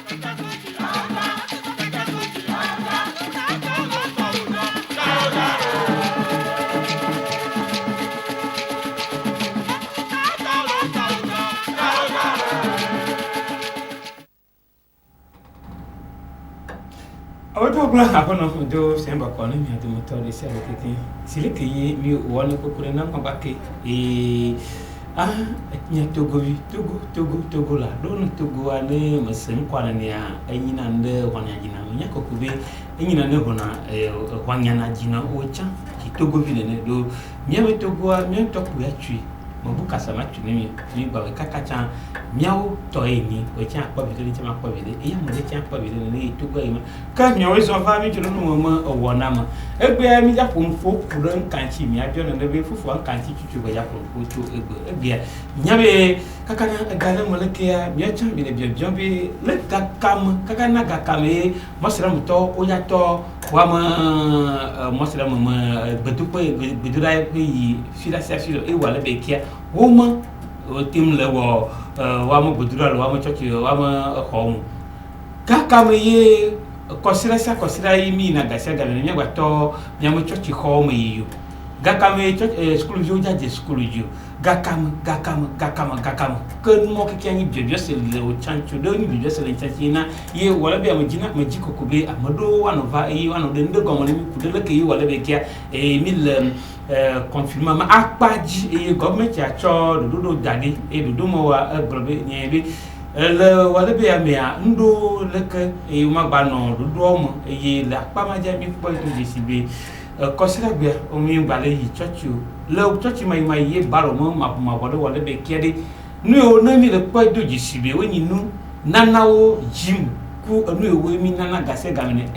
Apa no do semba ko na mi ado motor ese akeke sile ke yi mi wona ko kure na ba ke nya togo la do no togo ane masen kwa na ya anyina nde wanya jina nya ko kube anyina ne hona wanya na jina o cha ki togo bi ne do mi we togo mi to ku ya twi mo bu kasa ma twi ne mi ba we kakacha miao to ni o cha pa bi de cha ma pa bi de ya mo de cha pa bi de ne togo yi ma ka miao so fa mi juro no mo o na ma egbe mi ja pon fo kuran kanchi mi ajo na be fufu an kanchi chuchu ba ya pon fo to egbe nyabe kakana gana mo le ke ya mi cha bi de bi le kakana gakame mo sera mo to o ya to wa ma mo sera mo bedu pe bedura pe yi fila sa filo e wa le be kia wo ma o tim le wo wa mo bedura lo wa mo chochi wa mo home kakame ye kosira yi mi na gasa ga nya gwa to nya mo chochi home yi gakame school jo jaje school jo gakam ken mo ke kyanyi bibio se le o chancho do ni bibio se le chanchina ye wala be amjina majiko kube amado wanova yi wano de ndo mo ni kudele ke yi wala be kia mil confirma ma akpaji government ya cho do dadi do mo wa grobe nyebe le wala be amia ndo leke magba no do mo la pa ma ja mi po to jisibe kosira gbe omi gbale yi church le church mai ye baro mo ma bodo wala be kiade nu o na mi le po do jisibe woni nu nanawo jim ku nu e we mi nana gase gamene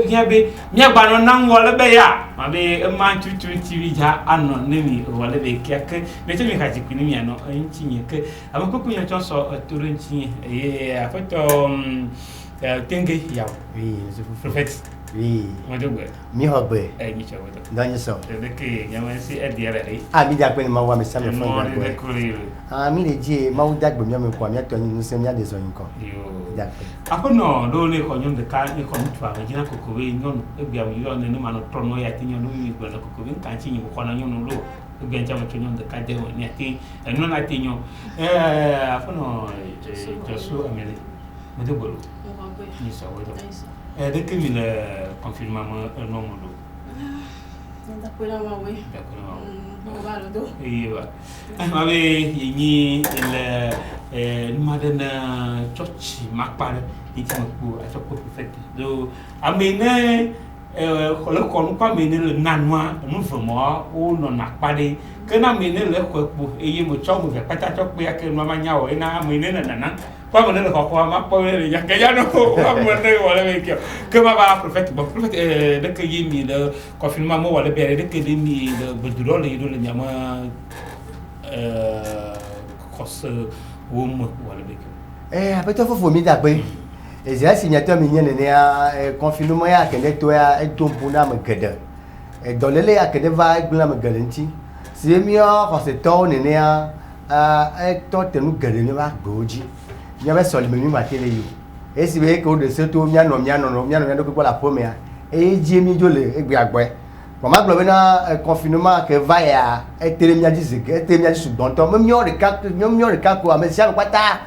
bien be mi agba no nan wala be ya ma be man tutu tv ja ano ne mi wala be kiake me te mi ka ji kuni mi ano ntinye ke amako kunya chonso turu ntinye afoto tenge ya oui je vous prophète oui modogwe mi hobbe mi chawodo dans so de ke nyama si ediare mi da pe ma wa me sam fo mo da de ko kuri mi le je ma u da gbe mi am ko mi ato ni se mi ade so yin ko yo da pe akono do le ko nyom de ka ni ko mtu a jina kokowe nyon ebia mi yo ne ma no tono ya tinyo no mi gbe kokowe kan chi ni ko na nyon lo ebia ncha mo nyon de ka de ni ati eno na tinyo akono josu amele modogolo ni so wedo de que mi le confirma no modo da pela ma we da ko no va lo do iya ma be yini le madana church makpare iti mo a choko perfect do amene le ko pa mene le nanwa no vraiment o no nakpare kana mene le ko po eye mo chomo ve pata chokpe ya ke mama nyao ina mene na nana kwa mo le ko ma po le ya ke ya no kwa mo ne wala be ke ma ba perfect bon perfect de ke yimi le confinement mo wala be de ke mi le beduro le do le nyama cross wom wala be apeto fo mi da pe ezia signateur mi nyene ne ya confinement ya kende to ya edompuna me gede dolele ya kende va gbla me gede nti si mi o ko se to ne ne ya to tenu gede ne ba gboji nya be soli mi ma tele yo esi be ko de se to mia no do ko la pome ya ji mi jole egbe agbe mama glo be na confinement ke va ya tele mia ji zige tele mia ji sugbon to mi o re ka ko amesia pata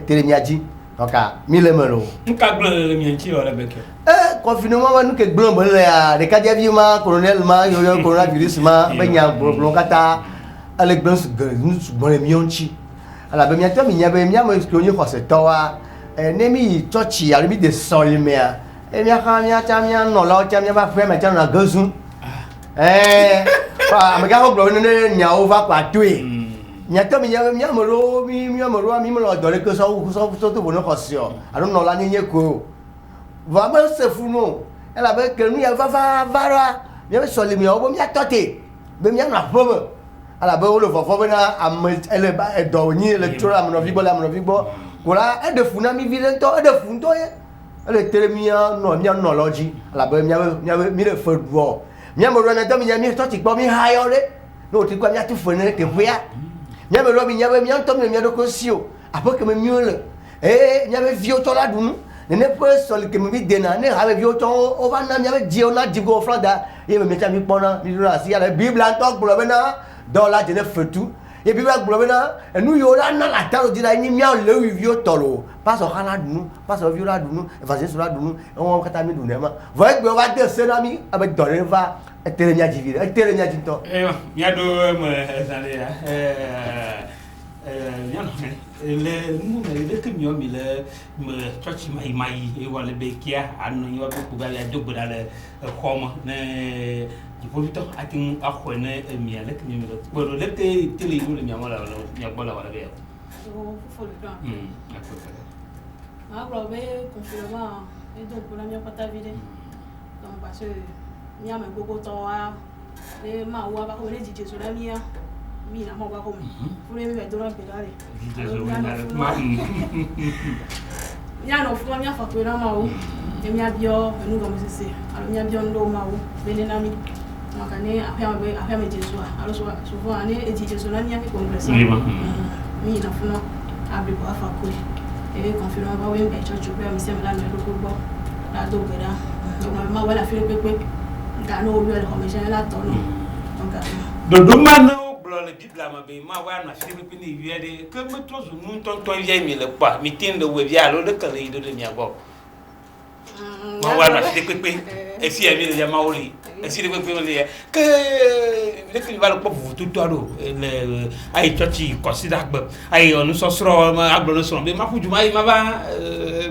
tele mia ji donc mi le mero nka gble mi nchi wala be ke confinement wa nu ke gble mo le ya de ka dia bi ma colonel ma yo coronavirus ma be nya blon kata ale gble sugbon le mi onchi ala be mi ato mi nya be mi amo ko ni ko se to wa ne mi church ya mi de sol me ya mi aka mi acha mi no lo cha mi ba fe me cha na gozun pa me ga ho glo ne nya over kwa tui nyato mi amoro mi lo dole ko so to bono kosio aro no la ni nyeko va ma se funo ela be ke nu ya va ra mi be so le mi obo mi atote be mi na fobo ala be o lo fofo be na am ele ba edo ni electoral am no vigbo ko la e de funa mi vidento e de funto ye ele tere mi no logi ala be mi le fo do mi amoro na do mi to ti gbo mi ha yo re no ti gbo mi atu fo ne te huya nyabe robi nyabe mi anto mi do ko sio apoke me miole nyabe vio to la dunu ne peut seul que me vit dena ne avec vieux ton on va na mi avec Dieu on a dit go franda et me mettre mi pona mi na si la Bible en talk blobena dans la de feu tout et Bible blobena et nous yo la na la talo dira ni mi le vieux tolo pas so kana dunu pas so vieux la dunu évangile sur la dunu on va mi dunu ma voyez que on va descendre ami avec donner va teremia divine teremia dinto ya do me zale ya le mu le ke mi o mi le me church mai e wale be kia anu yo be ku ga ya jogbo dale khoma ne di povito atin akho ne mi le ke mi le bo le te tele lu le mi amala ya bola wala be o fo le plan ma bro be confirma e donc pour la mia pata vide donc parce que mi a me gogo to wa le ma wa ba ko le di Jésus la mia mi na mo ba ko mi pour me mettre dans pedale ya no fu mi afa ko na ma o e mi abio enu ga mo sese alo mi abio ndo ma o bele na mi makane apia me Jésus alo souvent ane e di Jésus la mia ke congrès mi na fu no abri ko afa ko e confirme ba we be church be mi se me la me lo ko la do bera donc ma wala fi pepe ga no lu le commission la to no donc do man le Bible ma be ma wa na fi pepe ni wiede que me to zu nun ton vie mi le pa mi tin de we bia lo de kale do de mi ago ma wa na fi pepe e fi mi le ma oli e si de pepe le que le que va le pa vous tout ado le ai chachi consider ba ai on so sro ma aglo no so be ma fu juma ma ba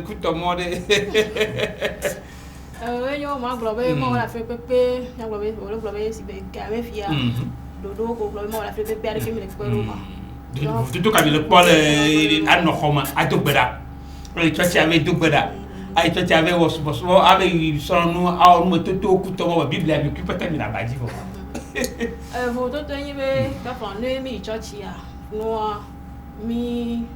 ku to mo de yo ma globe mo la fe pepe ya globe o globe si be ka me fia dodo ko globe mo la fe pepe ari ke mi le ko ma tout ka mi le pole an no khoma adogbeda le chachi ave dogbeda ai chachi ave wo so ave so no a mo to ku to mo Bible abi ku pata mi na baji fo vo to to yin be ka fa no mi chachi ya no mi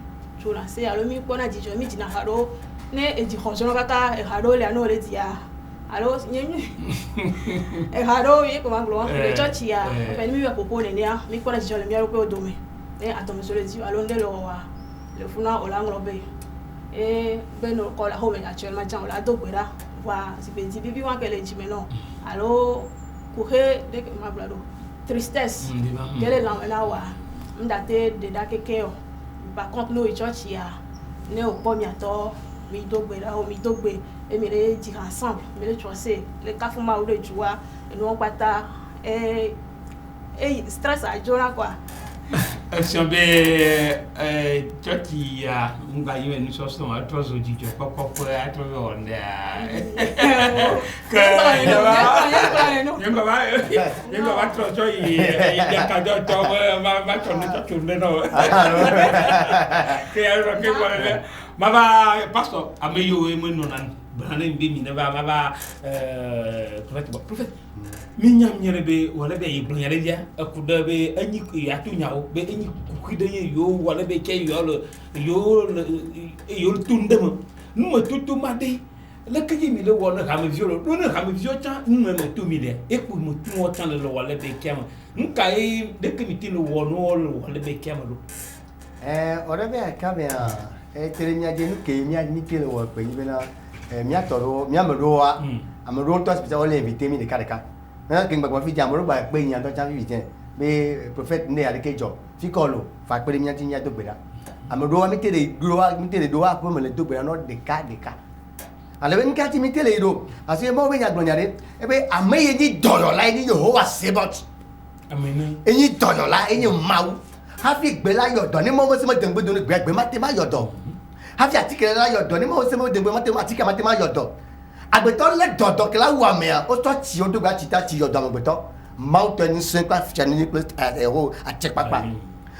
chula se alo mi ko na jijo mi jina haro ne e ji khoso kata e haro le ano le dia alo nyenyu e haro ye ko manglo le chachi ya pe mi be propone ne ya mi ko na jijo le mi aro ko dome e atomo so le ji alo nde lo wa le funa olanglo be e be no ko la ho me actuellement jan la do gbera wa si be di bibi wan ke le ji me no alo ku he de ma blado tristesse gele la wa ndate de da kekeo par contre no church ya ne o po mi ato mi dogbera o mi dogbe e mi le di ensemble mi le choise le kafuma o le juwa e no pata stress a jona quoi action be church ya nga yiwe ni so so atro zo jijo papa atro on da Yenga ba tro so yi ya ka do to ma to no to no ke ya ro ke ba ma ba pastor ameyo e mo no nan bana mbi mi na ba ma ba prophet mi nyam nyere be wala be yi blan yare dia akuda be anyi ya tu nyaaw be anyi ku de yo wala be ke yo tundema numa tutu made le ke mi le wona ka me violo do na ka me vio cha numa me tu mi de e ku mo tu o tan le wala be kema nka e de ke mi ti no wono wala be kema lo ora be ka be terenya de nu ke mi ke le wo pe ni bena mi atoro mi amroa amro to hospital le invité mi de kareka na ke ngba fi jamoro ba pe yan to cha fi je be prophet ne ale ke jo fi ko lo fa pe mi ti nya to gbera amro mi tele do wa ko me le to gbera no de ka ale be nka ti mi tele do ase mo be nya gbonya de e be ameye ni doyo la ni Jehovah Sabbath amen eyin doyo la eyin mawu ha fi gbe la yodo ni mo se mo dengbe do ni gbe ma te ma yodo ha fi atike la yodo ni mo se mo dengbe ma te ma yodo agbeto le dodo ke la wa me o to ti o do ga ti ta ti yodo agbeto mountain sin kwa fi ni place a check papa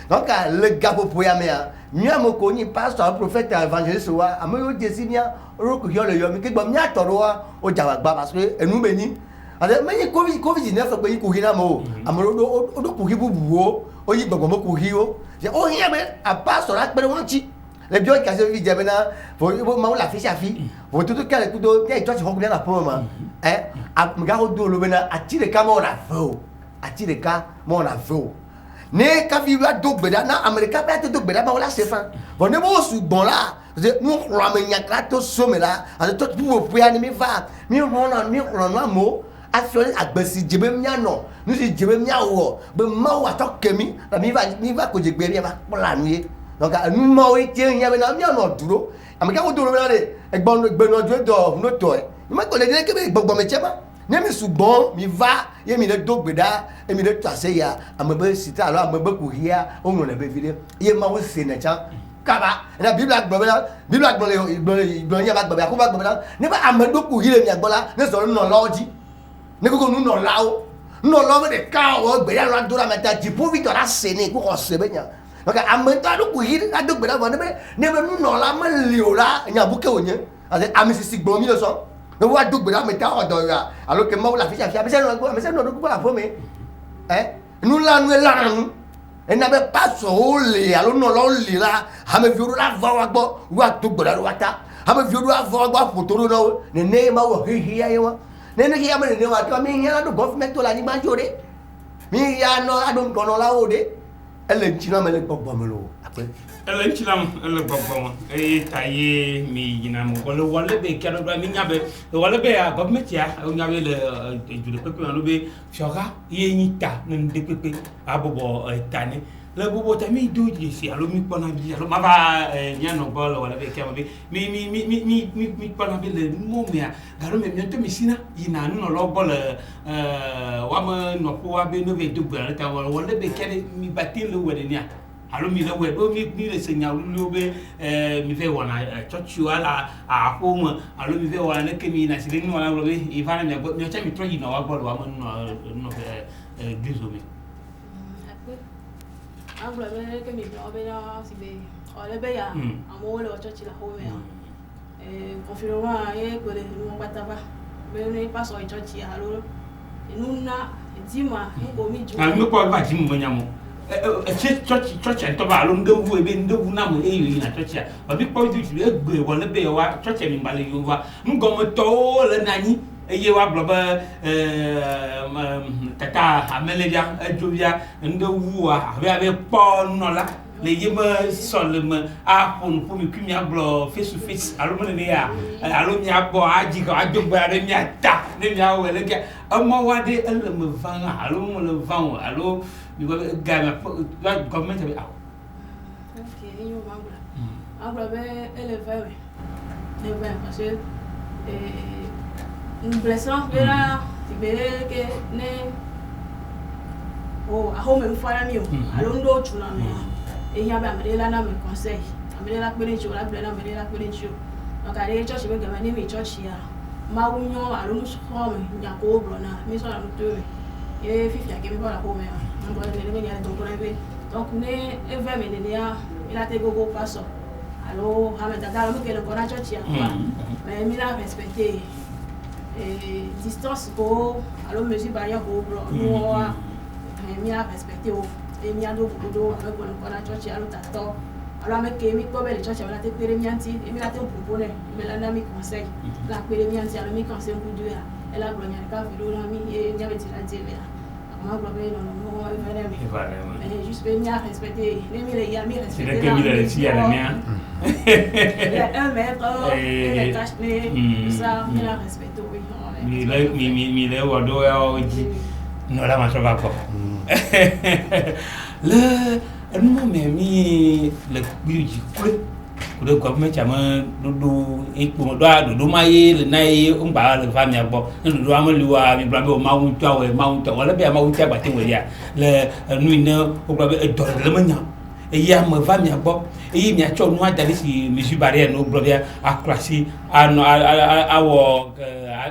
donc le gabo poya me mi amo ko ni pastor prophète évangéliste wa amoyo jesinia ro ko yo le yo mi ke gbo mi atoro wa o jawa gba parce que enu be ni ade me ni covid 19 pe ko hina mo amoro do ko hibubu o yi gbogbo mo ko hi o je o hin me a pastor la pe won chi le bio ka se vi je bena fo ma la fi shafi fo tout ka le kudo te church ho na po ma a mga ho do lo bena atire ka mo na fo atire ka mo na fo ne kafi va do gbeda na America ba te do gbeda ba wala sefa bon ne bo su bon là nous ramenya krato somela à tout pour pouvoir ni va mi rona mo afio agbesi jebe mia no nu si jebe mia wo be ma wa to kemi la mi va ko je gbe ba pola nu donc nu mo e ti yan be na mi no dúró America wo dúró na de egbon no do no to mi ma ko le de ke be gbogbo me chema ne mi sugbon mi va ye mi le do gbeda e mi le tase ya amebe sita alo amebe ku hia o no na be vide ye ma wo se na cha kaba na Bible gbon ya ba gbon ya ko ba gbon ne ba amedo ku hile mi agbola ne so no loji ne ko nu no lao no lo de ka o gbe ya lo dura meta ji po vi tora se ni ko se be nya donc amenta do ku hile ado gbe la ne be nu no la ma li o la nya bu ke onye ase amisisi gbon mi lo so ne wa do gbe la meta o do ya alors que ma la fi ya me se no do ku la fo me nu la nu la nu ena be paso ole alo no lo le la ha me viuru la va wa gbo wa to gbo la wa ta ha me viuru la va gbo fotoro no ne ma wo hi ya wa ne ya me ne wa to mi ya do government to la ni ma jore mi ya no ado kono la o de ele nchina me le gbogbo me lo ape ele nchina ele gbogbo e taye mi yina mo wole be kero do mi nyabe wole be ya government ya o nyabe le jure pepe no be fioga ye nyita nde pepe abobo tane le bobo tami do ji alo mi pona bi alo ma ba nya no bol wala be kemo be mi pona be le mo mea garo me to mi sina yina no lo bol wa ma no po wa be no be do gba ta wala be kele mi batin le wede nia alo mi le wede o mi le senya lu be mi ve wana chochu ala a ko mo alo mi ve wana ne ke mi na sile ni wana lo be ivana mi go mi cha mi tro yina wa bol wa no gizome aglo be ke mi blo be na si be ole be ya amo le church la ho me confirma ye ko le no pataba be ni paso church ya lo nuna dima ngo mi ju mi ko ba jimu nyamo church en to ba lo ndewu ebe ndewu na mo eyi na church ya ba bi ko ju egbe wole be wa church mi mbale yuva ngo mo to le nani eye wa bloba tata amelia ejobia ndewu a be po no la le yema solema a pon mi kwimi ablo face to face alo mo ne ya alo mi abo aji ko ajogba re mi ata ne mi awo le ke amo wa de ele me van alo mo le van alo mi go ga ma government be awo okay yo magula be ele va parce que une blessure là tu verrais que ne oh à home fois mi alo ndo chula me e ya ba me la na me conseil me la pere jo la ble na me la pere jo donc aller church be ga ni mi church ya ma unyo alo no so me nya ko bro na mi so na to me e fifi ya ke me ba la home ya ngo le me ya to ko be donc ne e va me ne ya il a te gogo passo alo ha me da lo ke le ko na church ya mais mi la respecter distance ko alo mesure barrière ko bro no mi a respecté o e mi ando budo avec ko na church alo tato alo ameke mi ko be le church alo te pere mi anti e mi la te propone me la na mi conseil la pere mi anti alo mi conseil un coup de ya e la gloria ka video na mi e mi avete la tv ya ma gloria no vraiment juste be mi a respecté ne mi le ya mi respecté que mi le si ya la mia un mètre et cache ça mi la respecté oui mi le wado ya oji no la ma trova ko le no me mi le biuji kude government chama dudu ipo do maye le nai ngba le fa mi agbo dudu amaliwa mi bla be o mawu twa we mawu twa wala be mawu twa gbate we ya le nu ina o bla be do le manya e ya ma va mi agbo e yi mi a cho nu adali si mesure barrière no bla be akrasi ano awo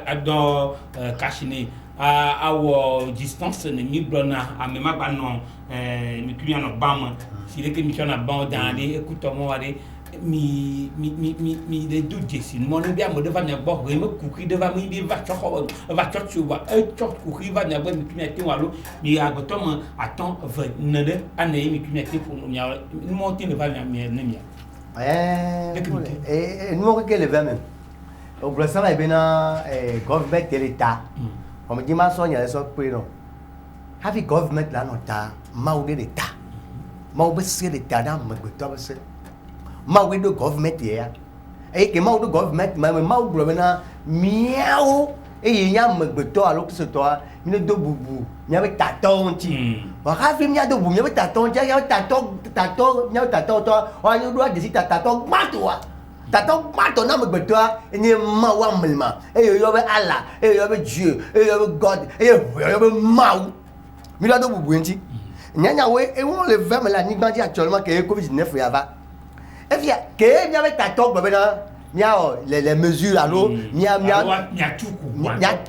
adon kashini awo distance ne mi blona amema ba no mi kunya no bam si le ke mi chona ban dans les écoute mo wale mi de do jesi mo no bia mo de va mi agbo re me kukri de va mi bi va cho wa e cho kukri va mi agbo mi kunya tin walo mi agoto mo aton ve nede ane mi kunya tin pour mi mo tin de va mi ne mi nous que le va même au blessant là bena government de l'état comme dit ma sonia so pe no happy government là non ta mau de l'État mau be se l'État na magbeto be se mau do government ya e ke mau do government mau glo na miao e nya magbeto alo que se toi ni do bubu nya be taton ti wa ka fi nya do bubu nya be taton ja ya taton nya taton to wa ni do de taton matua taton mato na magbeto ni mau wa melma e yo be Allah e yo be Dieu e yo be God e yo be mau mi do bubu nti nya we e won le verme la ni gbandi actuellement que Covid-19 ya va e via que nya be taton gbe na les mesures alors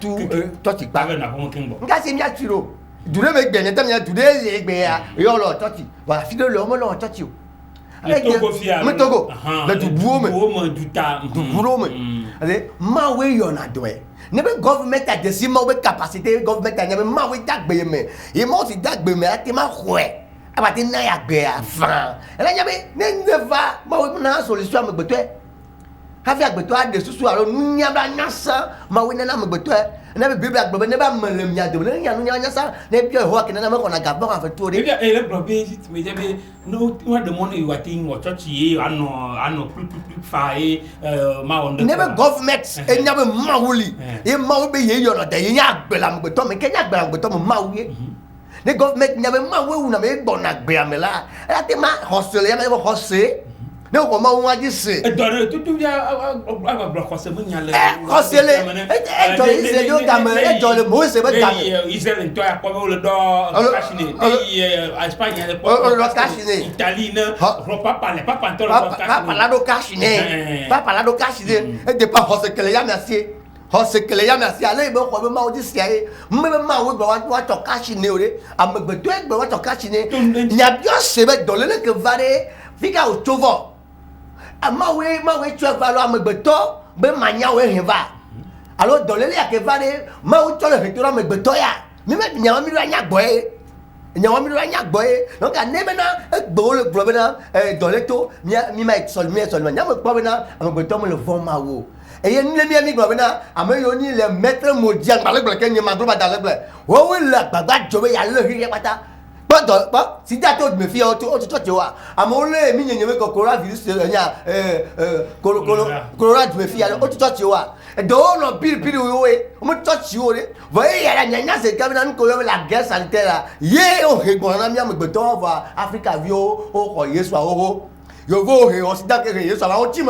tout toi tu parles nga c'est mia tiro dure me gbe nta mia dure e gbe ya yo lo toti voilà fi de lo mo lo toti o me togo le du buome du ta du buome ale ma we yo na do e ne be government a desi ma we capacité government a ne be ma we dagbe me e mo ti dagbe me ati ma khwe abati na ya gbe ya fa ele nya be ne va ma we na solution me gbe to hafi agbeto ade susu aro nunya bra nyasa ma we na magbeto na be biblia agbe ne ba malem nya de ne nya nunya nyasa ne bia ho akena na me kona gaba kan fa to de bia ele brobe sit me je no what the money you are thinking what church ye ano plus fa e ma on ne be government e nya be mawuli e ma we be ye yo no de ye nya agbe la magbeto me ke nya agbe la magbeto mo ma we ne government nya be ma we wu na me gbo na agbe amela e te ma hosele ya me hosele ne ko ma won aji se e do tu ya agba kwase mo nya le hosele e do se yo game e do le mo se be game Israel to ya ko le do kashine e Espagne le po kashine Italie ne papa ntoro papa la do kashine e de pa hosele ya merci hosele ya merci ale be ko be ma odi se ai me be ma wo gba wa to kashine ore amegbe to egbe wa to kashine nya bio se be do le ke vare fika o chovo mawe tue valo amegbeto be manya we heva alo dolele ya ke vale mawe tole hetoro amegbeto ya mi me nyawa mi anya gboe donc anebe na egbo le globe na doleto mi ma sol nyama gbobe na amegbeto mo le von mawo eye nle mi globe na ameyo ni le maître modian ba le ble ke nyama globa da le ble wo we la gbagba jobe ya le hire pata ba si da to me fi o to wa amole mi nyenye me coronavirus nya corona me fi o to wa do no piri we o mo to o re va ya nya se ka na ko yo la guerre sanitaire ye o he gbon na mi am gbe to va Africa vi o ko Yesu a o yo vo he o si da ke Yesu a o ti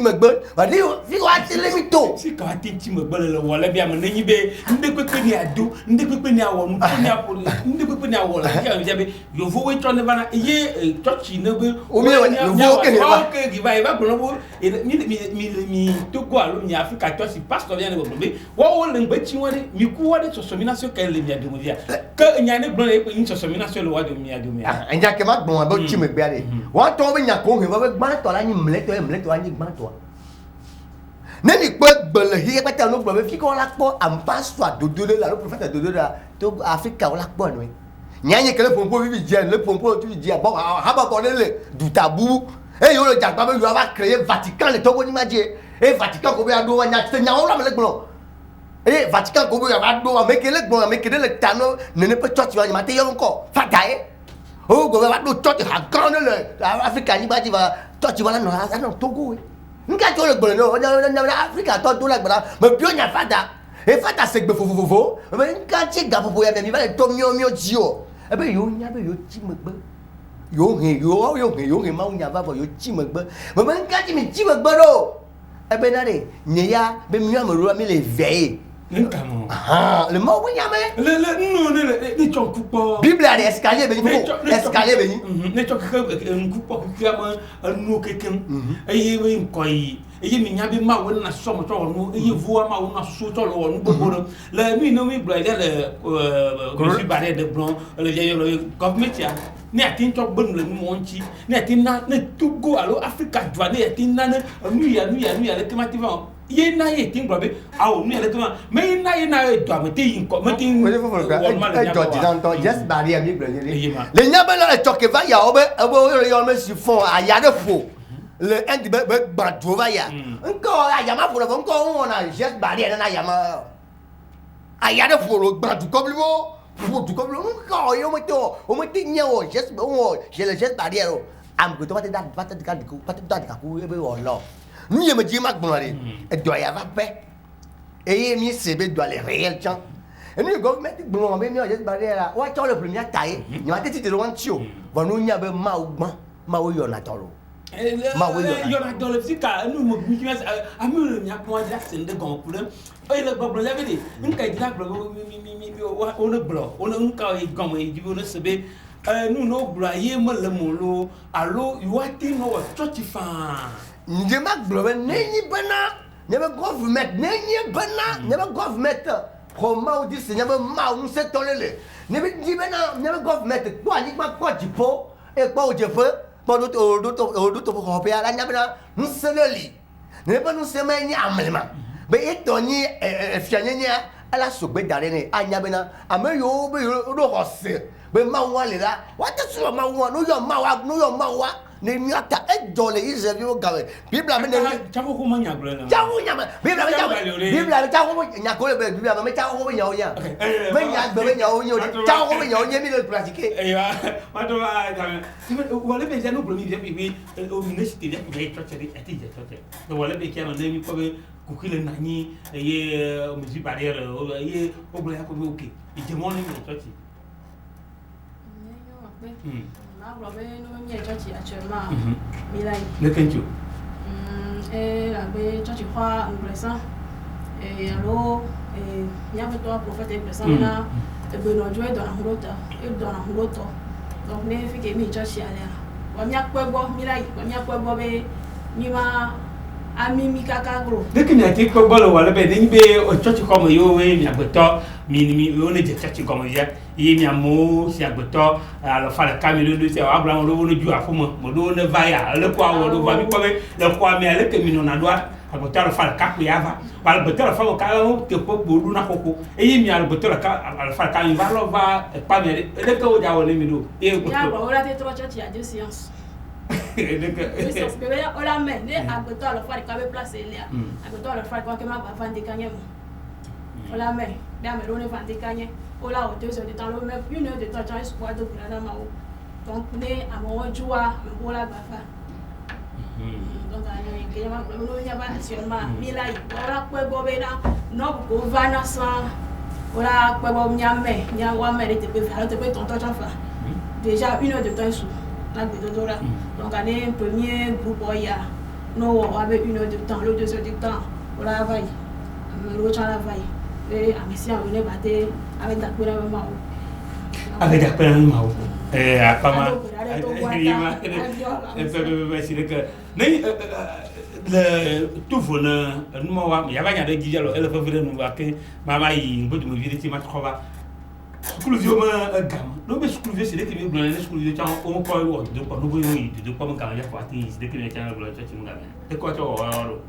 me gbe va di fi wa ti le mi to si ka ti me gbe le wole bia me nyi be nde pepe ni ado nde pepe ni awo nu ni apoli nde pepe ni awo la ya be yo vo we to ne bana ye church ne be o mi yo vo ke gi va gbo bo mi to go alo mi Africa church pastor bien ne be wo le ngbe chi won mi ku wo de sosomination ke le mi ado mo dia ke nya ne gbo le pe ni sosomination le wa de mi ado mi anja ke ma gbo ba chi me gbe ade wa to be nya ko he ba be gba to la ni mle to ani gba to neni pe gbele hi pe ta no gbo be fi ko la po am pastor dodole la le prophète dodole to Africa la po no nyanye kele pompo vivi je le pompo tu je ba ha ba ko le du tabu e yo le jagba be yo va créer Vatican le togo ni maje e Vatican ko be ado wa nya te nya wo la me le gbon e Vatican ko be ya do wa me kele gbon me kele le tano ne pe church wa ma te yo nko fata e o go be do church ha kan le Africa ni ba ji va church wa la no togo e nka to le gbon no Africa to la gbon me bio nya fata e fata se gbe fofofofo me nka ti ga popo ya me ba le to mio ji o e be yo nya be yo ti me gbe yo he ma nya ba bo yo ti me gbe me nka ti mi ti me gbe do e be na de nya be mi amoro mi le veille nka mo le mo wi nya me le chon kupo bible a escalier be ni escalier be ni ne chon kupo ma anu keken eye we nkoi eye mi nya bi ma wo na so mo to wo eye vuwa ma wo na so to lo wo gbogbo le mi no mi bro le ko si bare de bron le ye government ya ni atin to gbon le mo nchi ni atin na ne Togo alo Africa jwa ni atin na nu ya le temativa ye na ye tin bro be awo nu ya le tema me na ye na do amete yin ko me tin wo ma le nya ko just barrier mi bro le nya be le choke va ya obe yo me si fon aya de fo le end be gbadwo va ya nko aya ma fo nko won na just barrier na aya ma aya de fo lo gbadu ko blibo tout comme le on mettait niao geste j'ai le geste barrière am que toi pas de nous y me dit mac bon allez et doit y avoir paix et mi c'est doit les réels tiens et nous go mettre bon mais mi geste barrière là ouais toi le premier taille il m'a dit de loin tio va nous y avait ma yo na tolo yona dole fika nu mo business amu nya ko ja sende gon problem e le gbogbo ya bede nka dira gbogbo mi ona blo ona nka e gon e jibo no sebe nu no blo ye mo le molo alo yuati no wa church fa nje ma blo be nenyi bana nebe government nenyi bana nebe government comment on dit c'est nebe ma on se tolele nebe di bana nebe government kwa ni ma kwa jipo e kwa o jefe Odo kopi ala nyabena nseleli. Ne pas nous semaine ni amelema. Be etoni fianyenya ala sogbe dare ne anyabena ameyo be do hose. Be mawa le la. What is mawa no yo mawa ne miata e dole Israel yo gawe. Bible ame ne chawo ko manya gure na. Chawo nyama. Bible ame chawo nyakole be Bible ame chawo be nyaonya. Me nya be nyaonya. Chawo be nyaonya mi le pratiquer. Eya. Wato wale be janu problème bi au université de be church ati je church. Do wale be kiama ne mi ko be kukile nani ye muzi barrière ye obla ya ko be okay. Ije mo ne mi church. Actuellement, Milan. Le Kencho. Et la church croit en blessant. Et alors, il y avait trois prophètes et blessants là. Et Benoît Joël dans la route. Et dans la route. Donc, les filles qui mis church là. On y a quoi bon, Milan. On y a quoi bon, mais Nima. Ami mi kaka gro. Dès que n'était pas bon le wala be ni be o church comme yo we mi agbeto mi on est church comme ya yi mi amo si agbeto alors fa le camino de c'est Abraham lo no ju afuma mo do ne va ya le kwa wo do va mi ko be le kwa mi le que mi no na do agbeto le fa le cap ya va wala agbeto le fa ko ka o te po bodu na koko e yi mi agbeto le ka le fa ka mi va lo va pa mi le que o ja wo le mi do e ko ya ba wala te trois church ya deux séances. On la met, à côté de la fois, il y a placé là. À côté de la fois, il y a vendre des cagnes. On la met, là, mais on est vendre des cagnes. On l'a 2 heures de temps, on met 1 heure de temps, j'en ai squat de la main. Donc, on est à mon joie, on la bafa. Donc, il y a pas actuellement, mais là, on a quoi bobé là, non, on va dans ça. On a quoi bobé, il y a un mère, tu peux faire, tu peux ton temps, déjà 1 heure de temps sous. Donc, on est un premier groupe, nous avec 1 heure de temps, le 2 heures de temps, on la vaille, l'autre la vaille. Et à Messi, on est battu avec la couleur de Mao. Avec la couleur de Mao. Et à pas mal. Le tout venant, nous, il y avait des guillemets, elle va venir nous voir que maman, il veut me virer, ma trouva. School vieux ma gamme. Non mais school vieux c'est des qui me blâment. School vieux tiens on peut voir de quoi nous voyons de quoi me gagne ya parti c'est des qui me tiens blâmer tu me gagne. De quoi tu vois alors.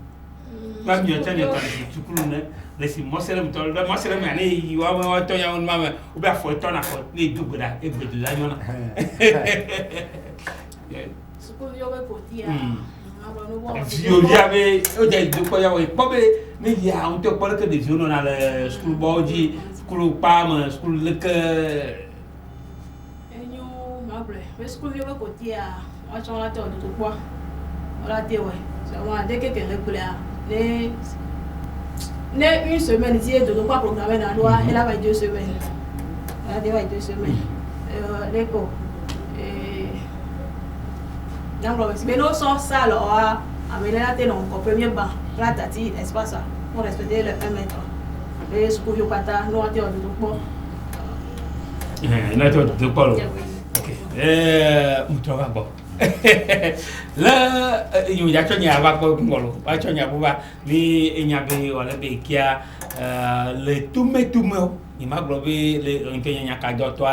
Même il y a tiens il y a tu school ne laisse moi c'est le temps moi c'est le année il va toi ya on maman ou bien faut ton accord les double là et de là non. School vieux va porter vieux il y avait au de quoi ya pas mais il y a on te parle que des vieux dans le school body school pam school le que enyo mabre we school yo ko tia wa chon la te o to kwa la te we so wa de que régulier ne une semaine dit de quoi programmer dans loi et là va 2 semaines là va 2 semaines l'éco donc mais non sans ça alors avec la te non au premier banc là tati espace ça pour respecter le 1 mètre. Et ce que je pata no ate o do po na ate o do po ok muto va bo la yo ya chonya va ko ngolo va chonya bu ba ni enyabe wala be kia le tume ni maglobe le nke nya ka do to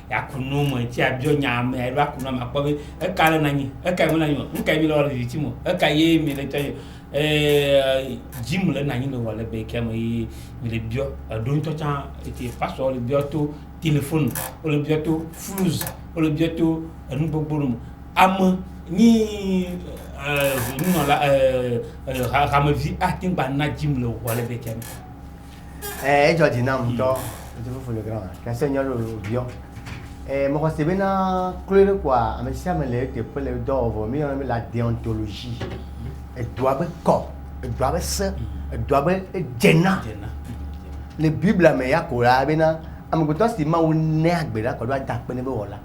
ya kunu mo ti abio nya me ra kunu ma po be e ka le nani e ka mo nani nka mi lo ri ti mo e ka ye mi le tayo jim le nani no wala be kia mo yi mi le bio do to cha eti paso le bio to téléphone o le bio to fuse o le bio to nu gbogboro am ni no la ha ma vi atin ba na jim le wala be kia George nam to Je vous le grand. Qu'un Seigneur le vion. Moi, c'est bien clair quoi. Mais si on me l'a dit, pour le d'or, mais on a la déontologie. Elle doit être corps, elle doit être ça, elle doit être Jenna. Les Bibles, mais il y a quoi là? Amukuto si ma une agbera ko do adak pe ne be wola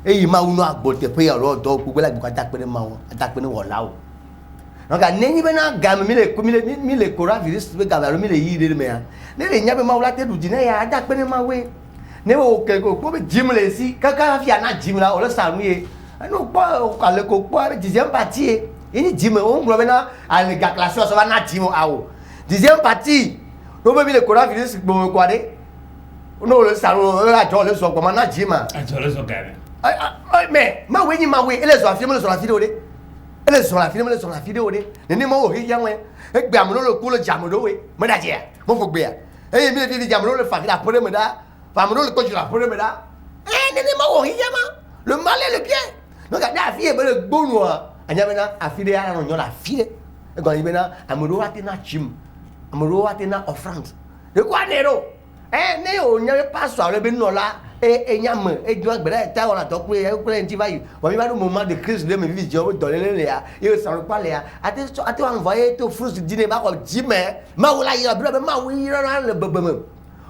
e yi ma unu agbote pe oro do gbogbo la gbo adak pe ne ma won adak pe ne wola o no ga ne yi be na ga mi le kora virus be ga mi le yi de me ya ne le nya be ma wola te du di ne ya adak pe ne ma we ne o ke ko ko be jim le si kaka fi ana jim la o le sanu ye no po ka le ko po be dixième partie e ni jim o ngro be na ale ga classe so ba na jim a o dixième partie no be le kora virus gbo ko ade no le salon la jo le so ko ma na jima ajo le so gare mais ma we ni ma we ele so afirme le so la vidéo de ele so la filme le so la vidéo de ne mo o ri yan we e gbe amulo le ku le jamudo we mo da je mo fo gbe ya e mi le fi jamudo le fa la pore me da fa amulo le ko ju la pore me da ne mo o ri yan ma le mal et le bien donc da fi e be le gbonu anya me na afide ya no la fide e go ibe na amulo wa ti na chim amulo wa ti na offrande de quoi nero ne o nya pastor ale be no la nyam eju agbere ta wona to pe e nti bayi wa mi ba do moment de crise de me vi je o do le ya e so ro pa le ya ati wa envoyer to fruit dine ba ko jime ma wo la yi bro be ma wo yi ran le bebem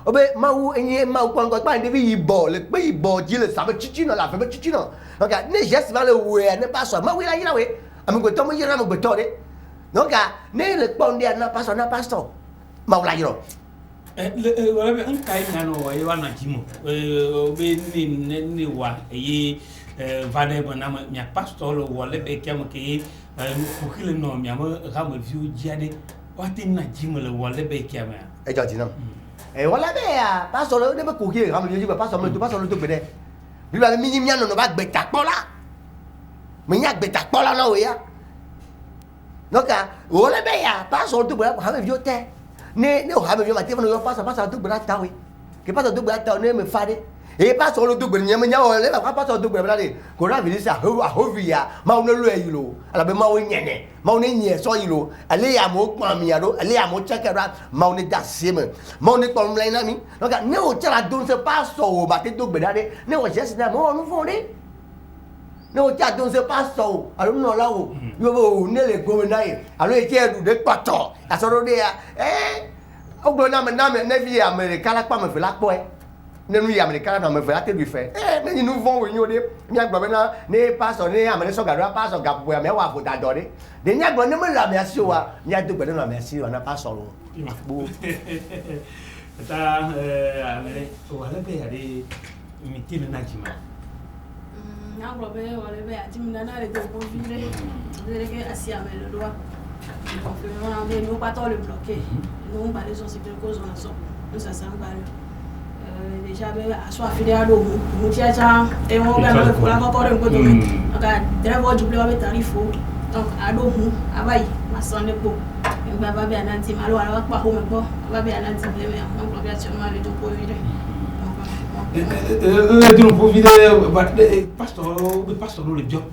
obe ma wo enye ma wo kon ko pa de bi ibo le pe ibo ji le sa be chichi no la fe be chichi no donc ne geste va le we ne pastor ma wo la yi la we ami go to mo yi ran mo gbe to de donc ne le pon de na pastor ma wo la yi ro wala be an kai nano wa yawa na jimo be ni wa yi vade bona ma pastor lo wala be kemo ke ko kile no mi ama ga ma view jiade wati na jimo le wala be kemo e jo jina wala be ya pastor lo de be ko kile ga ma view pastor lo to gbe de bi ba mi ni mi no ba gbe tapola mi nya gbe tapola no we ya noka wala be ya pastor to gbe ha ma view te ne o ha me yo ma te no yo pasa do gbera ta we ke pasa do gbera ta ne me fade e pasa lo do gbera nya me nya o le ba pasa do gbera de ko ra bi sa ho vi ya ma o no lo yi lo ala be ma o nyene ma o ne nye so yi lo ale ya mo pa mi ya do ale ya mo check ra ma o ne da se me ma o ne pon mle na mi no ka ne o tara don se pasa o ba te do gbera de ne o je se na mo no fo de ne o tara don se pasa o alo no la o yo bo ne le go na yi alo e che du de pato asoro de ya ogbo na me ne vi America la pa me fe la po ne nu America na me fe la te bi fe me ni nu von we yin o de mi agbo me na ne pastor ne amene so gadra pastor gapo ya me wa fo da do de ni agbo ne me la me asi wa ni adu gbe na me asi wa na pastor lo bo ta amene wala be ya de mi tin na jima na gbo be wala be atim na na le do ko vile de ke asi amele lo on a des nous pas le bloquer nous pas les choses quelque chose on a ça nous ça s'emballe déjà ben à soit fidèle au nous tiens et on va la encore un peu donc driver du bleu avec tarif donc à do nous abai ma sonne po ngba ba bien anti malo ala pa ho me po ba bien anti bleu mais on peut actuellement le do pour vide le do pour vide pastor le job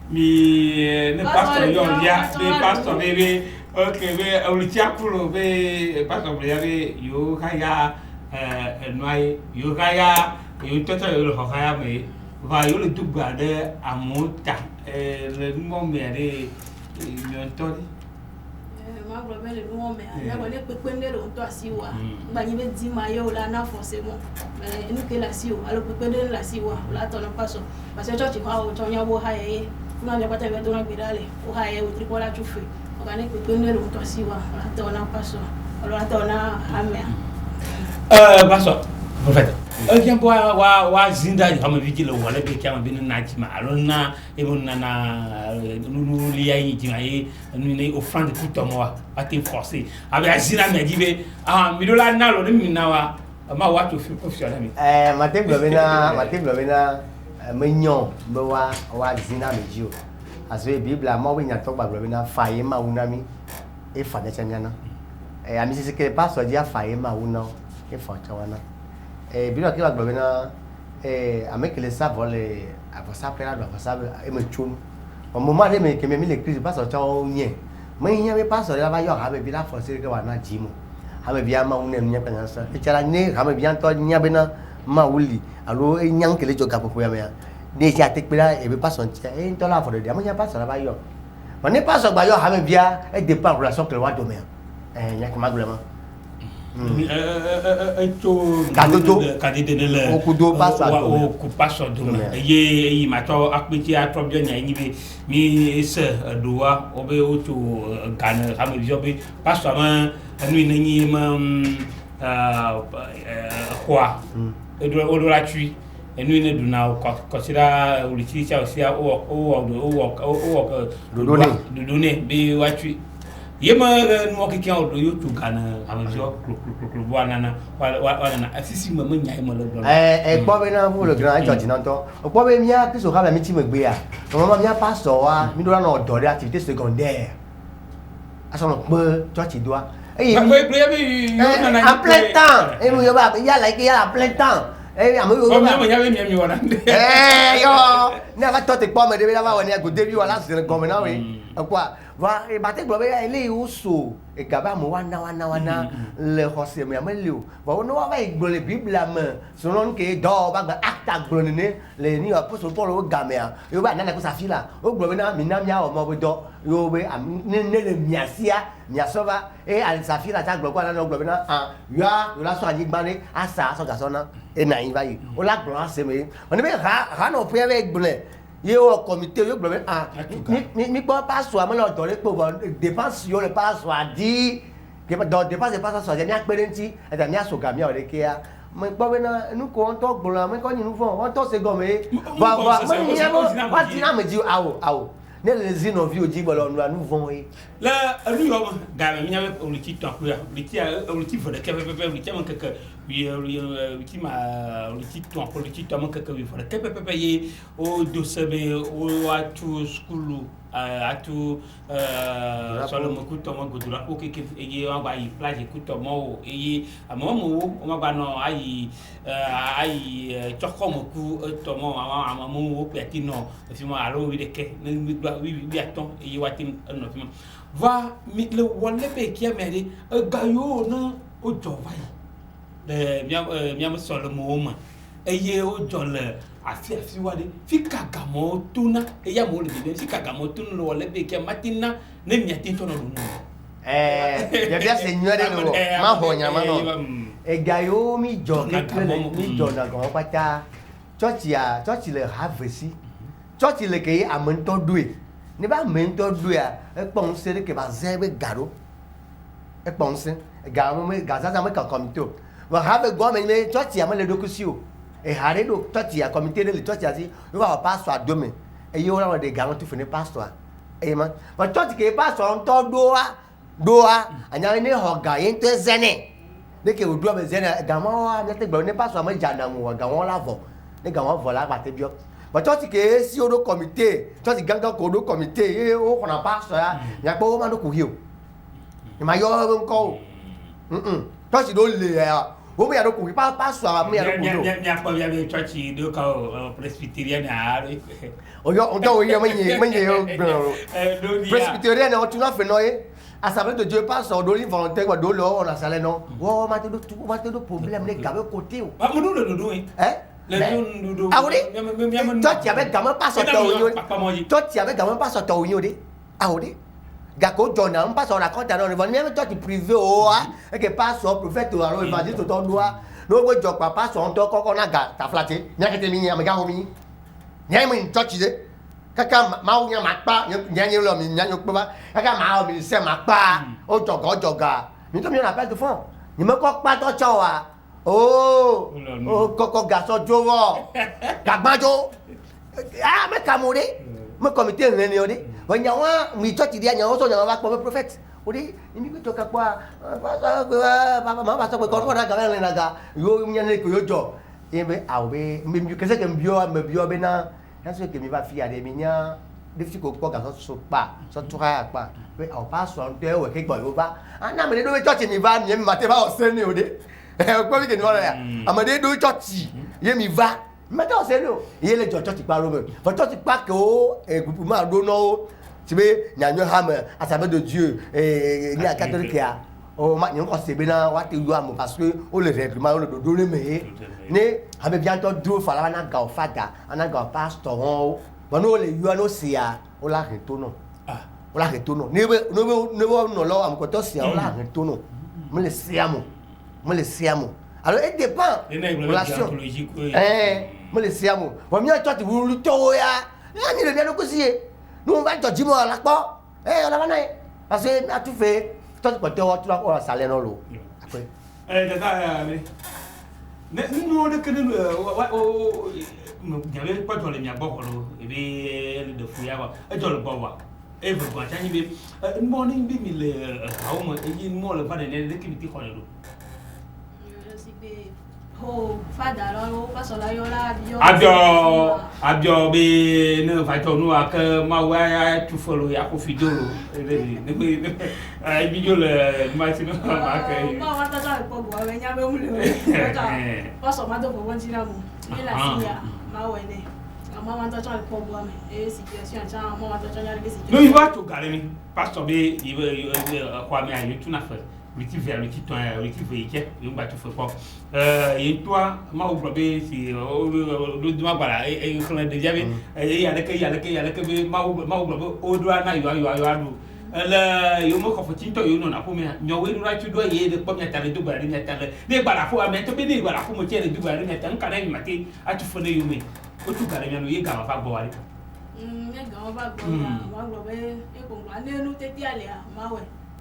mi ne pastor yo ya be pastor be okay be ulitia kulo be pastor be ya be yo kaya noi yo kaya yo toto yo ho kaya me va yo le dugba de amuta le mo me de yo tori ma gbo be le mo me ya bo le pepe nde lo to asiwa ngba yin be di ma yo la na forcément mais nous que la siwa alo pepe nde la siwa la to na paso parce que church ko o to nya bo ha ye na le pata be to na gbedale o ha ye o tripola tu fe o ga ne pepe nde lo to asiwa la to na paso la to na amea paso prophet bien wa zinda di hama vigile wala be kama bin na jima alonna e mon na nu liya yi jima yi nu ne offrande tout mo wa ati forcer avec azina me dibe mi do la na lo ni na wa ma wa to professionnel mi matin blobena menyon be wa zina me jio aso bible ma we nya to gba blobena faye ma unami e fa de chanyana ami se ke pastor dia faye ma una e fa chawana bilo ki la gbena amekele sa vole avosa pela do avosa e me chun o moment de me ke me le crise pastor cha o yen me yen me pastor la ba yo ha be bi la forcer ke wa na jimo hame bia ma une nya kan sa e cara ni hame bia to nya bena ma wuli alo e nyang kele joga popo ya me ni ja tek pela e be pason e to la fo de ma nya pason ba yo ma ni pason ba yo hame bia e dépend relation que wa do me nya ka magulama itu kadidene okudo paso do ye mato akpiti atrobio nya nyibe mi se doa obe otu gana hame bia be paso ma anu ni ma kwa edo la tui enu ne do na consider uliti cha osia o dodone be wa tui yema no kike o do yotu kana amjo bwana na wala asisi mama nya mo lo po be na fu le grand church na to po be mia ki so ka mi ti mo gbe ya to mama mia pastor wa mi do na odo de activité secondaire aso mo pe church do a en plein temps et yo ba ya like ya en plein temps amo yo ba mi wala yo na va to te po me de la va woni go de bi wala se go me na we kwa va e bate globe ele uso e gaba mo wana le hose me amelu va no va e gbole bible am sonon ke do ba gba acta gbole ne le ni apostle paul o gamea yo ba na ko safila o gbole na mi na mia o mo do yo be ne le miasia miasova e al safila ta gbole kwa na gbole na ya yo la so aji gba ni asa so ga so na e na yin bayi o la gbole ase me oni be ha no pe be gbole ye o comité yo gbole mi po paso am lo do le po dépense yo le paso adi ke do dépense paso so je mi apere nti e da mi asoga mi o le ke a mo gbo we na nu ko on to gbole am ko yin fun on to se go me va wa ti na me ji awo ne le zin of you ji gbole onu anu von e la anu yo ga me nya o li ti tan ku ya o li ti fo de ke pe o li ti man keke wi ti ma o li ti tan ko li ti tan man keke wi fo de ke pe ye o do sebe o atu skulu atu solo mo kuto mo godura o ke ye wa ba yi plage kuto mo ye amo mo o ma ba no ayi choko mo ku to mo mo o pe no fi mo aro wi de ke wi aton ye wa tim no fi mo va mi le wole be ki amere gayo na o jo vai le mi solo mo ma eye o jo le afi wade fi kagamo tuna eya mo le be fi kagamo tuna lo wole be ki matina ne mi atin to no no ya bia seigneur no ma honya ma no e gayo mi jo ke mi jo na go pata church le have si church le ke amento due ni ba mento dua e pon se ke ba zebe garo e pon se garo me gaza za me ka komito wa have go me le church ya me le dokusio e hare do church ya comité le church ya si yo ba pastor adome e yo la de garo tu fene pastor e ma wa church ke pastor on to doa anya ni hoga yin to zene de ke odu be zene gamo wa me te gbo ni pastor me jana mu wa gamo la vo ni gamo vo la ba te bio but church ke si odo comité church ganga ko odo comité e o kona pastor ya po ma no ku hiu ni ma yo nko church do le ya o me ya do ku pastor me ya do ku do nya pa ya be church do ka presbyterian ya o yo on do yo me yo presbyterian o tu na fe no e Assemblée de Dieu pastor do li volontaire wa do lo on a salé non wo ma te do problème les gars côté o ma do le do awuri church ya be gamo pastor to yo church ya be gamo pastor to yo de awuri gako jona pastor la konta no même church privé o e ke pastor prophète o aro evangeliste to do a no go jo pa pastor to koko na ga ta flate nya ke te mi nya me ga ho mi nya mi church de kaka ma o nya ma pa nya lo mi nya yo pa kaka ma o mi se ma pa o joga mi to mi na appel de fond ni me ko pa to cho wa oh koko gaso jowo gagbajo me kamure me comité nle ni odi onya wa mi church dia nya o so nya wa po prophet odi ni mi to ka kwa ma so ko ko na ga le na ga yo nya ne ko yo jo ebe awe mi kese ke mbio be na yaso ke mi va fia de mi nya defi ko po gaso so pa so tura pa we au pa so de we ke gbo yo ba ana me do we church mi va mi ma te ba o se ni odi kwa wike ni wala ya amade do church ye mi va mata o se lo ye le church pa ro me for church pa ke o groupe ma do no ti be nyanyo ha me Assemblée de Dieu ni a catholique ya oh mak nyong ko sebena wati yo am parce que o le règlement o le dodo le me ne habe bientôt dro fala na ga fada ana ga pastor on bano le yo no sia o la retourno o la retourno ne no lo am ko to sia o la retourno me le siamo alors il dépend relation me le siamo wa mi to ti wuru to ya ni le bien ko sie nous va to jimo la po on va na parce que a tout fait toi tu peux te voir on salaire non lo après d'accord ne no de que o j'avais pas dans les mia bokolo et bien de fouya wa e to le bowa e vous quoi tani bi morning bi mi le how mo e yin mo le pa de ne ki ti ko lo ho fada lo pa so la yo la abio be ne fa to no aka ma wa ya tu follow ya ko fidolo ne bi jo le ma ti no ma ka ma wa ta ta po bo we nya be mu le pa so ma to bo won ti na mu ni la si ya ma we ne ma wa ta ta po bo me e situation cha ma wa ta ta ya le situation no you want to gare mi pastor be kwa me ayo tu na fa petit vers le petit temps le petit véhicule yo ba tu fa ko et toi ma ou be si le duma bala e ko de jabe e ya le ke be ma ou o do na yo adu la yo mo ko foti to yo no na ko me nyo we ra tu do ye de ko me ta le do bala me ta le ne bala fo ame to be ne bala fo mo che le do bala me ta nka na mi mate a tu fo ne yo me o tu gare mi no ye ga ma fa bo wari ne ga ma fa bo na ma gbo be e ko ngwa ne nu te ti ale a ma we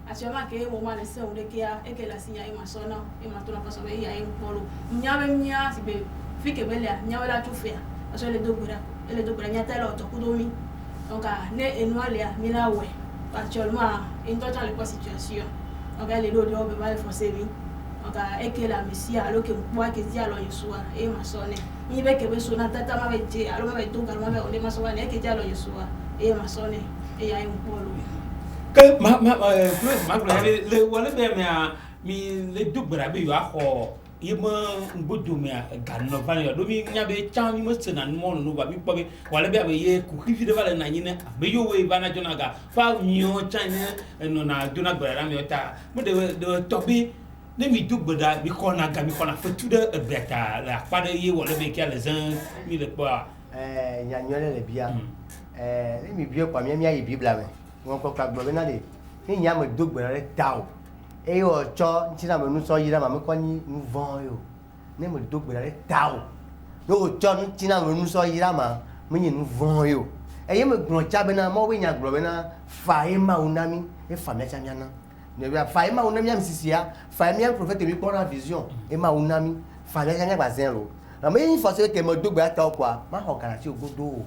achoma ke mo male se onde kia e ke la sinya e masona e matuna paso be ya e polo nyabe nya sibe fike bele nyabe la tufia aso le dogura nya telo to kudomi donc ne enwale a mina we actuellement in total le situation donc le do do be vale forcer mi donc e ke la mesia alo ke mwa ke dia lo yesua e masone ni be ke be sona tata ma be je alo ma be to garma be onde masona ne ke dia lo yesua e masone e ya e polo que ma le wala be mi le dubra be yo akho yema ngodo me ganno vale do mi nyabe chan mi mosena mo no ba mi pobe wala be ye ku khifi de vale na nyine be yo we bana jonaga fa nyo chan no na dona gbara mi ota mo de tobi ne mi dubda mi kona fetu de beta la pa de ye wala be kia les uns mi le quoi nyanyole le bia mi bio kwa mi ayi bibla me won ko ka gbo be na de ni nya me dogbe re tawo e o cho ntina me nu so yira ma me kwa ni nu von yo ne me dogbe re tawo do cho ntina me nu so yira ma me ni nu von yo e ye me gbon cha be na mo we nya gbo be na fa e ma unami e fa me cha mi na ne be fa e ma unami am sisia fa mi am prophète mi pour la vision e ma unami fa me cha nya ba zen lo na me yin forcer ke me dogbe ata kwa ma ho karati ogodo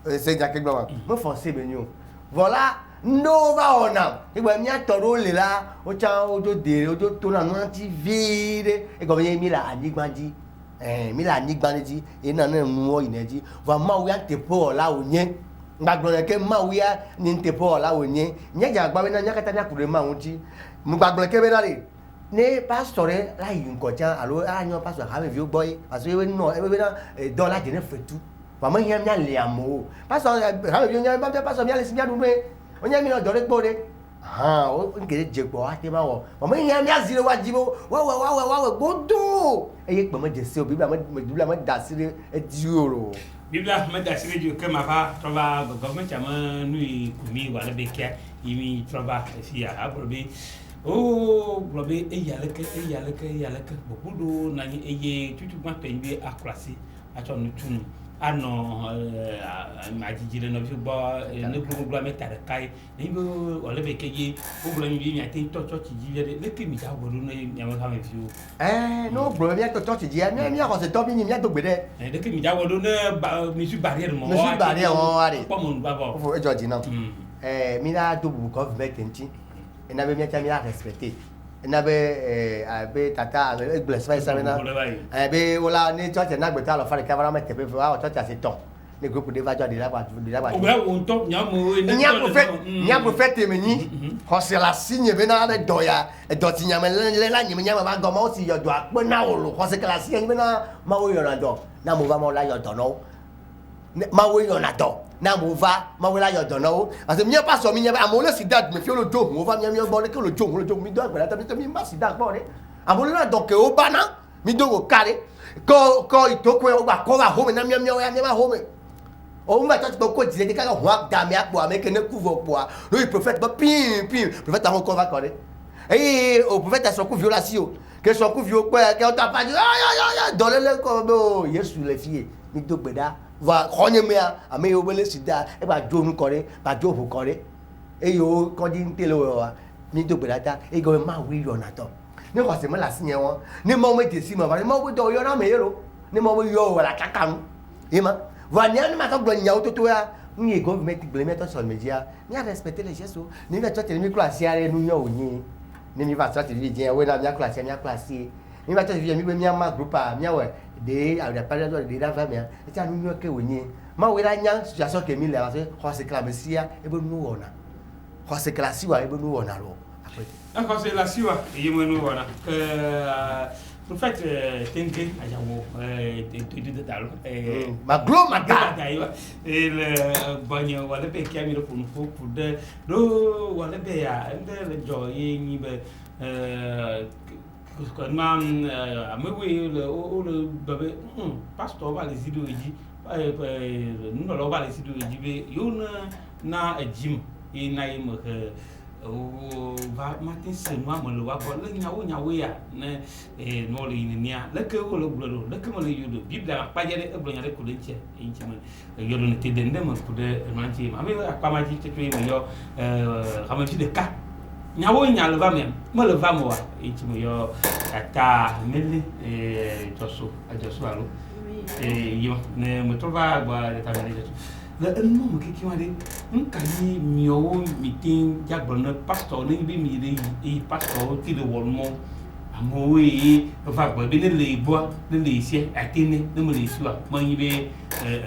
c'est ja ke gbo me forcer be ni o voilà no va ona igba mi atoro le la o cha ojo dere ojo to na no ti vire e go mi la anigbanji mi la anigbanji e na na nu o ineji va ma wi ante po la onye gbagbo ke ma wi a ni ante po la onye nya ja gba be na nya kata nya kure ma unji mu gbagbo ke be na le ne pastore la yin ko cha alo anyo pastor ha me vi o boy parce que we no e be na do la je ne fetu va ma nya nya le amo pastor ha me vi nya ba pastor nya le si nya du me onye mi no dore gbore o ngere jegbo ate ma wo mo yan mi azire wajibo wa godo eye pe mo je se o biblia mo da sire e dioro biblia mo da sire ju ke ma fa trova government ama nu kumi wala be kia yimi trova fi ya abrobe globe e yaleke bobudo na ni eye tutu ma pe bi akrasi acho nu tunu ano majijile no fi bo ne gbogbo meta de kai ni bo ole be keje gbogbo mi bi mi ati to church ji le ke mi ja wodo no ya ma ka me fi o no bro mi to church ji mi ko se to bi ni mi to gbe de le ke mi ja wodo ne mi su barrière mo ari po mo ba bo fo e jo ji na mi la do bu government nti e na be mi ta mi la respecter na be be tata bless fa sa na be wala ni church na gbe ta lo fa le camera me te be wa church ase ton ni groupe de vajo de la ba o bra o ton nya mo nya prophète me ni ko se la signe be na le doya e do ti nya me le la nya me nya ba go ma o si yo do apo na o lo ko se la signe be na ma wo yo na do na mo va mo la yo do no ma wo yo na do na mo va ma wela yo dono parce que mi pas so mi nya amo le sida me fi lo do mo va mi gbo ke lo jo mi do agbara ta mi ma sida gbo re amo le na do ke o bana mi do go kare ko itoko e o gba ko wa home na mi ya mi ma home o ma ta to ko dire ka ho da mi apo ame ke ne couvre po le prophète ba pim prophète a ko va kore o prophète a so ku violation que so ku vio pe ke o ta pa ya do le ko bo Yesu le fie mi do gbeda va khonye me ame yo bele sida e ba jo nu kore ba jo ho kore e yo ko di ntele wa mi do gbeda ta e go ma wi yo na to ni ko se me la sinye won ni mo me de si mo ba ni mo we do yo na me yero ni mo we yo wa la kakanu e ma va ni ma ka gbo nya o to ya ni government gbele to social media ni a respecter les gestes ni va to tele mi classe are nu yo onyi ni mi va to tele je we na mi classe ni va to vi mi be mi ma group a mi we de a de parler de la famille et ça nous que onyi ma we la nya situation que mi le va se ko se clamesia e bo nu wona ko se classe wa e bo nu wona lo après d'accord c'est la siwa e mo nu wona en fait tenke ajawo de dalo ma glo ma da et le banyo wala be kiami le pour de do wala be ya ndele jo yi be quand même le bébé pasteur va les idéologies nous on va les idéologies yo na jim et na im va matin c'est moi me va ko le nyawo ya ne no le nia le ke wo le bulo le ke mo le yudo bible pa jere e bulo nyare ko le che e nche mo yodo ne tede ndem ko de manchi ma me pa ma ji te me yo kama fi de ka nyawo nyalo va même mo le va mo wa e nche mo yo ata mele joso alo yo ne mo trova gba de ta mele joso le no mo ke wade nkani miowo meeting jagbona pastor ni bi mi re e pastor ti de won mo amowe va gba be ne le bo ne le ise atene ne mo le siwa mo yi be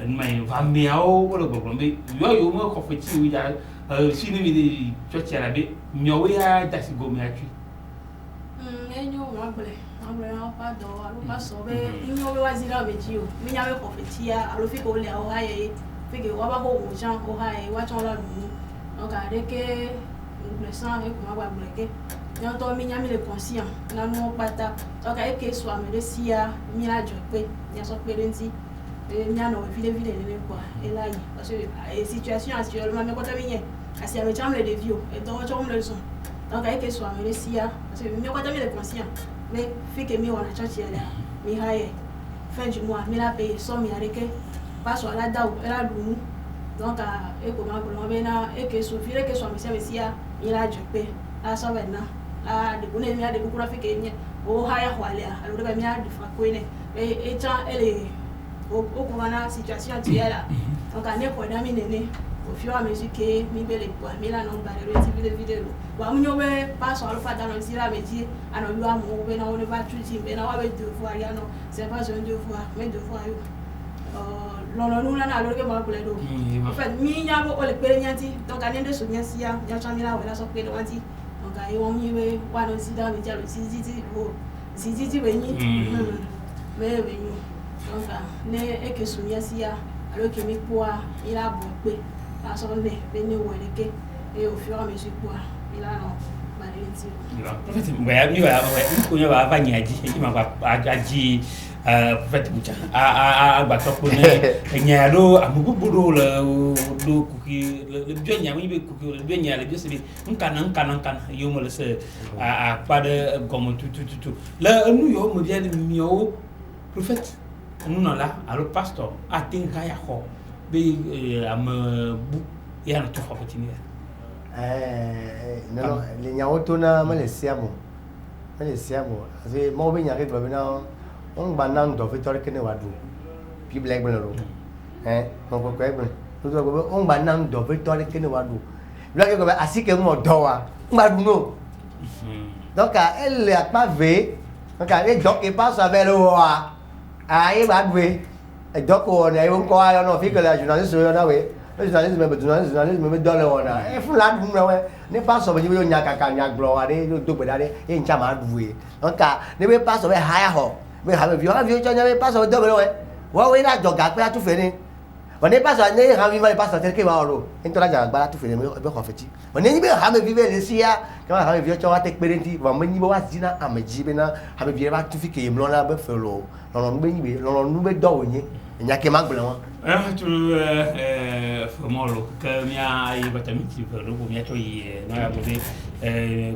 mai va miao wo le gbogbo be yo mo ko fe ti wi ja si ne mi de church ara be miowo ya dasi go mi atwi enyo wa ble pa do alo pa so be nyo we wa zira meji o mi nya we ko fe ti ya alo fi ko le o haye que wa ba ko jan ko ha e wa chon la lu donc areke le sang e ko ma bleke yon to mi nya mi le conscient na mo pata donc e ke so ame le sia mi la jo pe ya so pe renti e nya no vile ne quoi et là parce que e situation actuellement me ko ta mi yen asi ame cham le devio e do chom le son donc e ke so ame le sia parce que mi ko ta mi le conscient mais fait que mi wana church ya mi ha e fin du mois mi la paye so mi areke pas sur la daou elle a lu donc et comment on va na et que souffrir que soit monsieur il a jopé la ça va na la de bonne mi a de beaucoup la fait que o haya hwale alors de mi a de fa ko ne et tant elle est au comment situation actuelle là donc ane ko da mi nene au fur et à mesure que mi bele quoi mi la non bare le vidéo wa mu nyobe pas sur alpha dans le sira métier alors lui a mo be na on va tout dire mais na wa be devoir ya non c'est pas un devoir mais devoir non nous là alors que moi pour les dos en fait mi nya bo le pere nyanti donc ane de so nyansi ya chamila wala so pere nyanti donc ai won mi we wa no si da mi ja lo si we ni mais we ni donc ne e ke so nyansi ya alors que mi poa il a bon pe la so ne be ni wo le ke et au fur et à mesure poa il a non ba le ti en fait moi mi wa ko nya ba nyaji e ma ba aji fait bucha ba topo ne nyalo amugubudo le kuki le bio nya mi be kuki le bio nya le bio se bi nkana yo mo le se pas de gomme tout le nous yo mo bien mio prophète nous non là alors pasteur atinga ya ko be am bu ya na to fa patini non le nyao to na Malaysia c'est mo be nya ke do be na on banang do victor kene wadu pi black belo on ko ko belo on banang do victor kene wadu black ko asike mo do wa ngadu no donc elle a pas vu donc elle donc il passe avec le wa ai ba vu et donc on est on ko ayo no fi que la journaliste na we le journaliste me do le ona e fu la du no we ne passe ba yo nya kaka nya glo wa de do be da de e ncha ma du we donc ne be passe be haya ho mais avec vieux cho nhau pas au double ouais ouais là joga pe atu fe ni on n'est pas ça ne ha vivre pas ça tel que va oro into la ja gbara tu fele me be khofeti on ne be ha me vivre le sia quand ha me vieux tu va te perenti va me ni bo wa zina ameji be na ha me vieux va tu fi ke mlo na be felo non nu be ni be non nu be do wonye nya ke magbele won tu famolo que mia I batamiti per lo mia to I no ya bode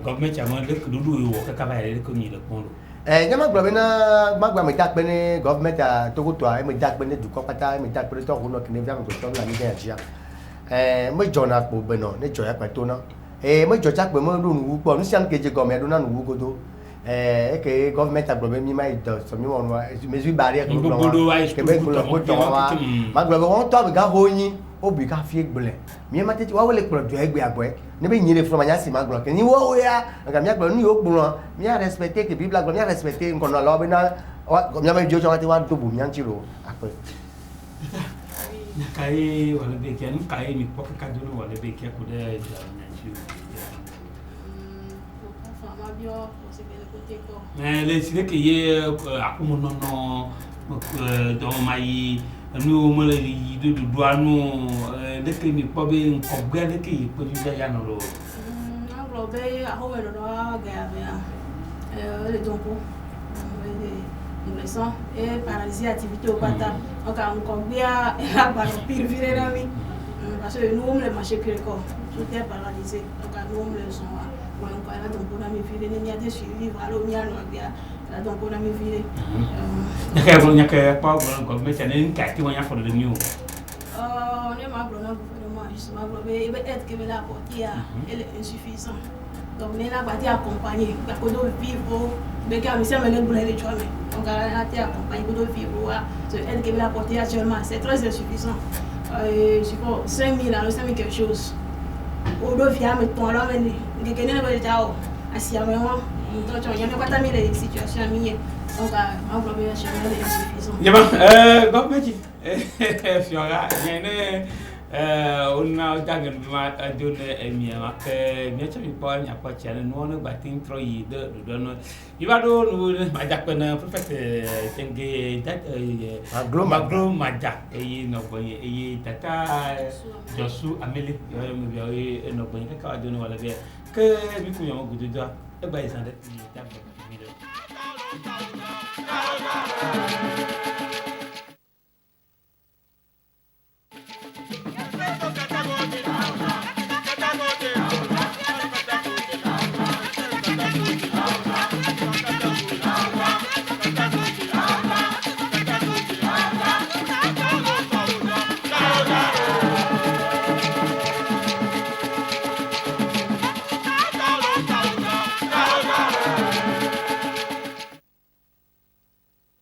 government ya mo le kudu yo ka ba le ko ni le ko nyama gblɔ bena magba me da kpe ne government a Togoto a me da kpe ne dukɔ kpata me da kpe ne tɔxu nɔ kene via me gbɔtɔ la mi ɖe adzia me dzɔna kpo benɔ ne dzɔ ya kpɛ to na me dzɔ tsa kpe me ɖo nuwu kpɔ nu sia nu ke dze gɔmea ɖo na nuwu godo eke government a gblɔ be mi ma yi dɔ sɔmi wɔnu wa mesui bari ekele gblɔ wa kebe gblɔ ko tɔ wa ma gblɔ be wɔn tɔ be ga ho nyi o bi ka fie gblɔ mi ma tete wa wele kplɔ dɔ egbe agbɔɛ ne be nyi le fúnra ma nya si ma gblɔ ke ni wo ya nga mi agblɔ nu yiwo gblɔ mi a respecte ke bibla gblɔ mi a respecte nkɔnɔ la wo bena mi ame viwo tsɔ wa te wa do bo mi ŋuti lo akpɛ. Kaye wale be kia nu kaye mi kpɔ kaka do no wale be kia ko ɖe dza nyatsi o. Le si ke ye akumunɔnɔ dɔmayi nu mo le yi do do anu leke mi kpɔ be nkɔgbe leke yi kpɔ bi ya no lo. Agblɔ be ahowe ɖoɖo ga ya le donko impression et paralysie activité au kpata donc nkɔgbea agbalɔ pire viɖe na mi parce que nous le marché que ko tout est paralysé donc nous le son wa donc la donko na mi viɖe ne mia de suivi alo mia no gbea la donko na mi viɖe nyaka kpɔ gɔvmɛnti ne nkati wɔn ya fɔ de mi o. Ne ma gblɔ na gouvernement justement gblɔ be ebe aide ke be la apporter elle est insuffisant donc ne la gbati accompagner gakodo vivre be ka mi se me le gblɔ le tsɔ me donc la te accompagner kodo vivre wa ce aide ke be la apporter actuellement c'est très insuffisant je sais pas 5 000 alors 5 000 quelque chose o do via me ton alors me ngeke ne be tao asia me wa donc on y a me kwata mi le situation mi donc ma gblɔ be actuellement elle est insuffisant. Yaba gɔvmɛnti fiora yene ona dagen ma adone emia ma ke mi cha mi pa nya pa cha no no batin tro yi de do no iba do no ma ja pe na prophet tenge that maglo ma ja e no boye e tata Josu ameli mi bi e no boye ka do no wala be ke mi ku yo gudu da e ba isande ta ba mi do